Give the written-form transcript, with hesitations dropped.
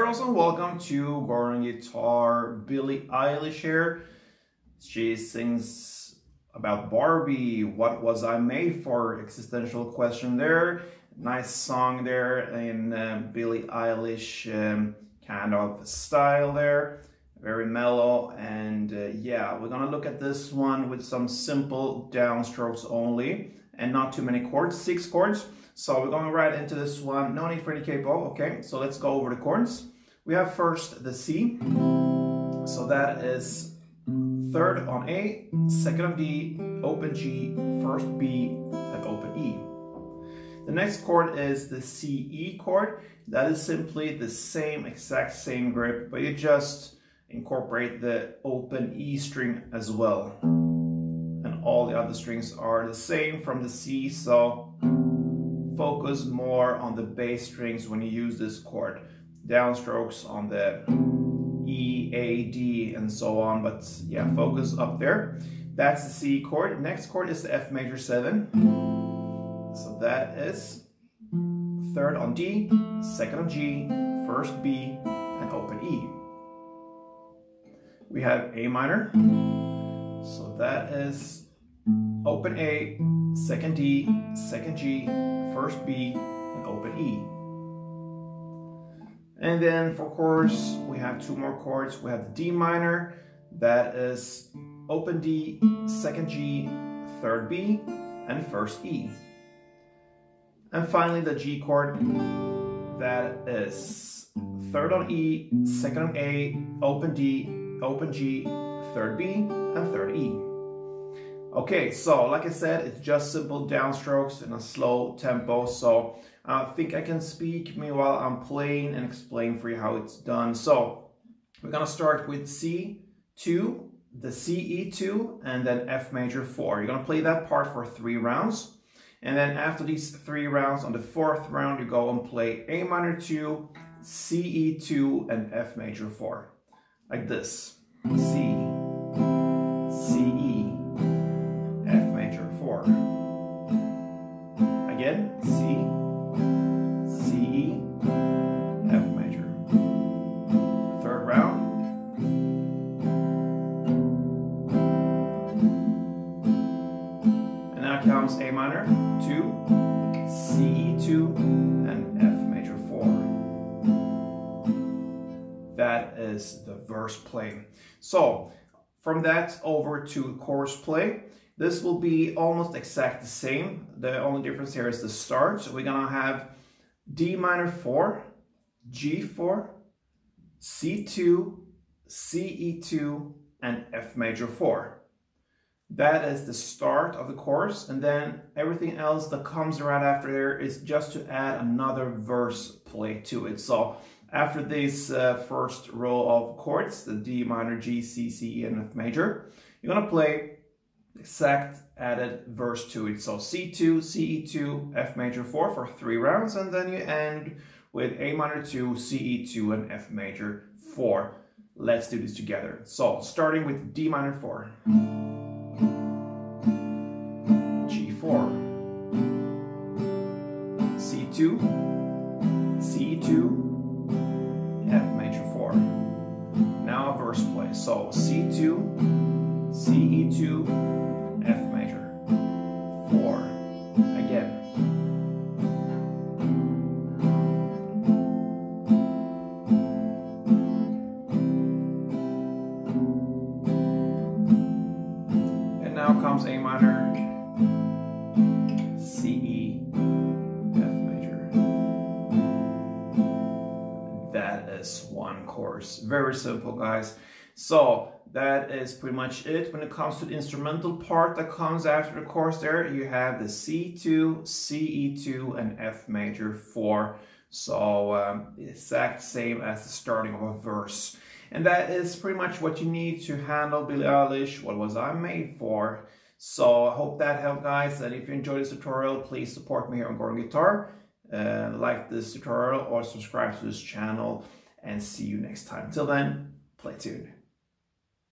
girls, and welcome to Gordon Guitar. Billie Eilish here. She sings about Barbie, what was I made for? Existential question there. Nice song there in Billie Eilish kind of style there. Very mellow, and yeah, we're gonna look at this one with some simple downstrokes only and not too many chords, 6 chords. So we're going right into this one. No need for any capo. Okay, so let's go over the chords. We have first the C. So that is 3rd on A, 2nd on D, open G, 1st B, and open E. The next chord is the C E chord. That is simply the same, exact same grip, but you just incorporate the open E string as well. And all the other strings are the same from the C, so focus more on the bass strings when you use this chord. Downstrokes on the E, A, D, and so on, but yeah, focus up there. That's the C chord. Next chord is the F major 7. So that is 3rd on D, 2nd on G, 1st B, and open E. We have A minor. So that is open A, 2nd D, 2nd G, 1st B, and open E. And then for chorus, we have 2 more chords. We have the D minor, that is open D, 2nd G, 3rd B, and 1st E. And finally the G chord, that is 3rd on E, 2nd on A, open D, open G, 3rd B, and 3rd E. Okay, so like I said, it's just simple downstrokes in a slow tempo, so I think I can speak meanwhile I'm playing and explain for you how it's done. So we're gonna start with C2, the CE2, and then F major 4. You're gonna play that part for 3 rounds, and then after these 3 rounds, on the 4th round, you go and play A minor 2, CE2, and F major 4, like this. C, CE, F major 4. Again, C, CE, F major. 3rd round. And now comes A minor 2, CE2, and F major 4. That is the verse play. So from that over to chorus play. This will be almost exact the same. The only difference here is the start. So we're gonna have D minor 4, G4, C2, CE2, and F major 4. That is the start of the chorus, and then everything else that comes right after there is just to add another verse play to it. So after this first row of chords, the D minor, G, C, C, E, and F major, you're gonna play exact added verse to it. So C2, CE2, F major 4 for 3 rounds, and then you end with A minor 2, CE2, and F major 4. Let's do this together. So starting with D minor 4, G4, C2, CE2, F major 4. Now a verse play. So C2, CE2, F major 4. Again. And now comes A minor, CE, F major. That is one chorus. Very simple, guys. So that is pretty much it. When it comes to the instrumental part that comes after the chorus there, you have the C2, CE2, and F major 4. So exact same as the starting of a verse. And that is pretty much what you need to handle Billie Eilish, What Was I Made For? So I hope that helped, guys. And if you enjoyed this tutorial, please support me here on Gordon Guitar. Like this tutorial or subscribe to this channel, and see you next time. Till then, play tuned.